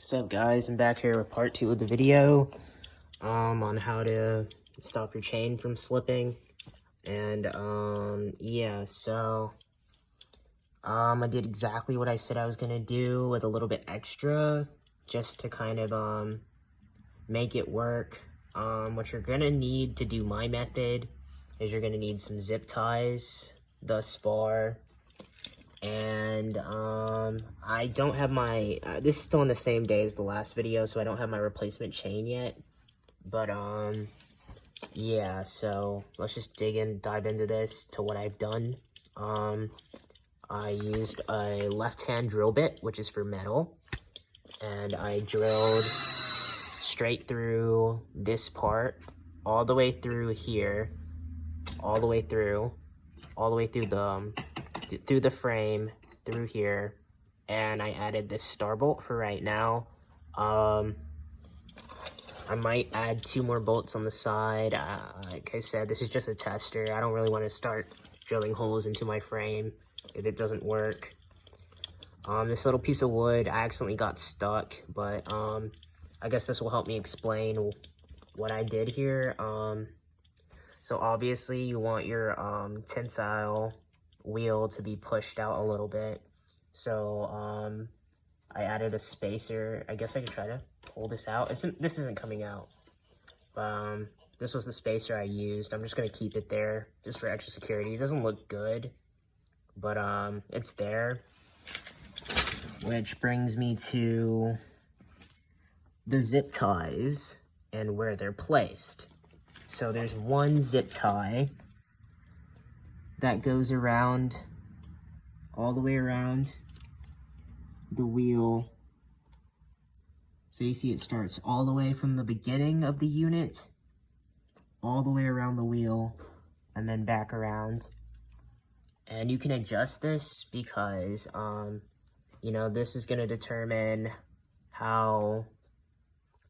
What's up, guys? I'm back here with part 2 of the video on how to stop your chain from slipping. And yeah, so I did exactly what I said I was gonna do with a little bit extra just to kind of make it work. What you're gonna need to do my method is you're gonna need some zip ties thus far. And I don't have my this is still on the same day as the last video, so I don't have my replacement chain yet. But yeah, so let's just dive into this to what I've done. I used a left-hand drill bit, which is for metal, and I drilled straight through this part, all the way through here, all the way through the frame, through here, and I added this star bolt for right now. I might add 2 more bolts on the side. Like I said, this is just a tester. I don't really want to start drilling holes into my frame if it doesn't work. This little piece of wood, I accidentally got stuck, but I guess this will help me explain what I did here. So obviously you want your tensile wheel to be pushed out a little bit. So I added a spacer. I guess I could try to pull this out. This isn't coming out. This was the spacer I used. I'm just gonna keep it there just for extra security. It doesn't look good, but it's there. Which brings me to the zip ties and where they're placed. So there's one zip tie that goes around, all the way around the wheel. So you see it starts all the way from the beginning of the unit, all the way around the wheel, and then back around. And you can adjust this because, you know, this is gonna determine how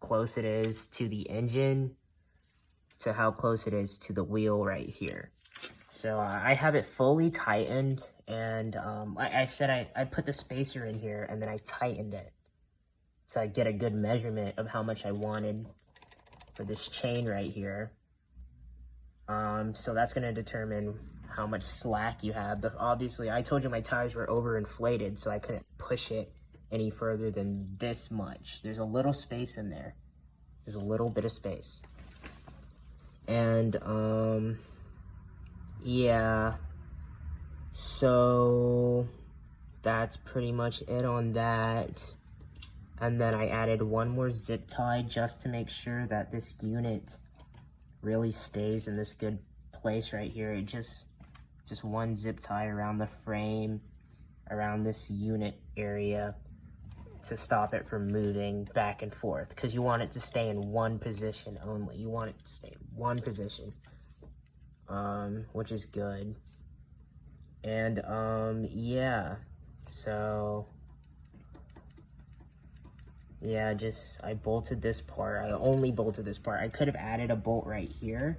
close it is to the engine, to how close it is to the wheel right here. So I have it fully tightened, and like I said, I put the spacer in here and then I tightened it so I get a good measurement of how much I wanted for this chain right here. So that's going to determine how much slack you have. But obviously, I told you my tires were overinflated, so I couldn't push it any further than this much. There's a little space in there. There's a little bit of space. And yeah, so that's pretty much it on that. And then I added one more zip tie just to make sure that this unit really stays in this good place right here. It just one zip tie around the frame, around this unit area, to stop it from moving back and forth, because you want it to stay in one position only. You want it to stay in one position. Which is good. And yeah, so yeah, I bolted this part. I only bolted this part. I could have added a bolt right here,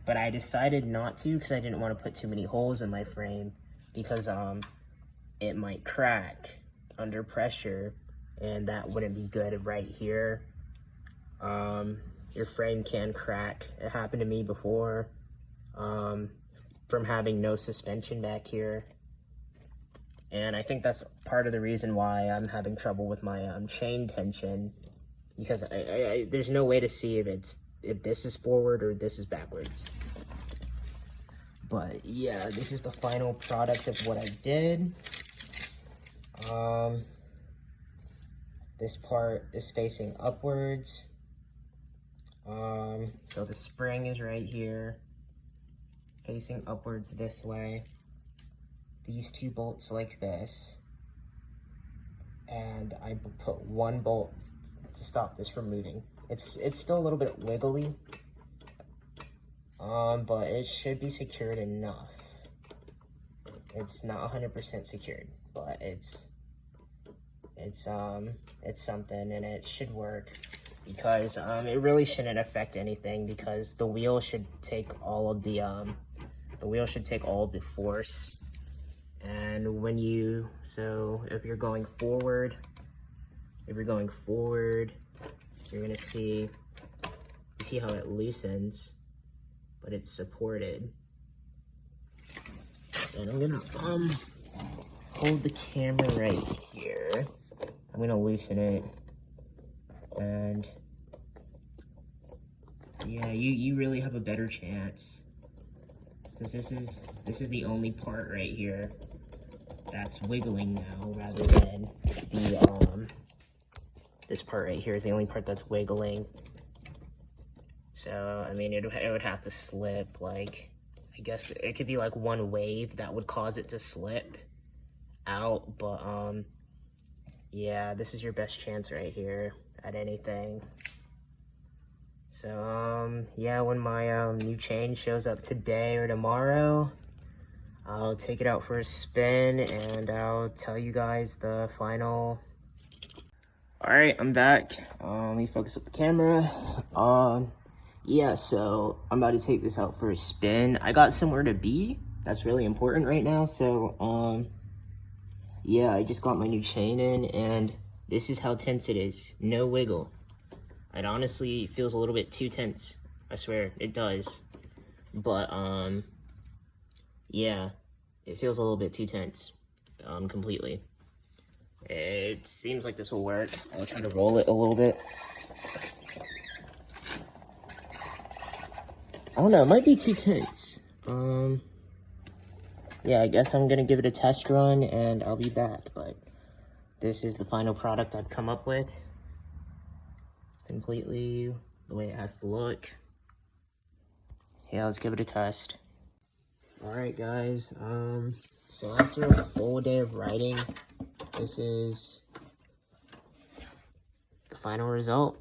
but I decided not to because I didn't want to put too many holes in my frame, because it might crack under pressure, and that wouldn't be good right here. Your frame can crack. It happened to me before. From having no suspension back here, and I think that's part of the reason why I'm having trouble with my chain tension, because there's no way to see if this is forward or this is backwards. But yeah, this is the final product of what I did. This part is facing upwards, so the spring is right here, facing upwards this way. These 2 bolts like this, and I put 1 bolt to stop this from moving. It's still a little bit wiggly, but it should be secured enough. It's not 100% secured, but it's something, and it should work, because it really shouldn't affect anything, because the wheel should take all of the force. And if you're going forward, if you're going forward, you're gonna see, you see how it loosens, but it's supported. And I'm gonna hold the camera right here. I'm gonna loosen it, and yeah, you really have a better chance, because this is the only part right here that's wiggling now, rather than the this part right here is the only part that's wiggling. So I mean, it would have to slip, like, I guess it could be like one wave that would cause it to slip out, but yeah, this is your best chance right here at anything. So yeah, when my new chain shows up today or tomorrow, I'll take it out for a spin and I'll tell you guys the final. All right, I'm back. Let me focus up the camera. Yeah, so I'm about to take this out for a spin. I got somewhere to be. That's really important right now. So yeah, I just got my new chain in, and this is how tense it is. No wiggle. It honestly feels a little bit too tense. I swear, it does. But yeah, it feels a little bit too tense. Completely. It seems like this will work. I'll try to roll it a little bit. I don't know, it might be too tense. Yeah, I guess I'm gonna give it a test run and I'll be back, but this is the final product I've come up with. Completely the way it has to look. Yeah, let's give it a test. Alright guys, so after a full day of writing, this is the final result.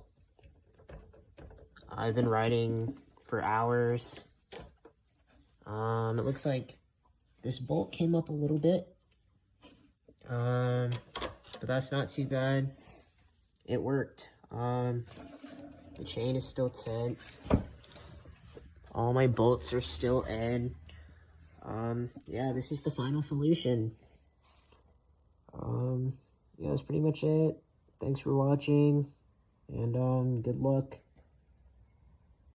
I've been writing for hours. It looks like this bolt came up a little bit, but that's not too bad. It worked. The chain is still tense. All my bolts are still in. Yeah, this is the final solution. Yeah, that's pretty much it. Thanks for watching, and good luck.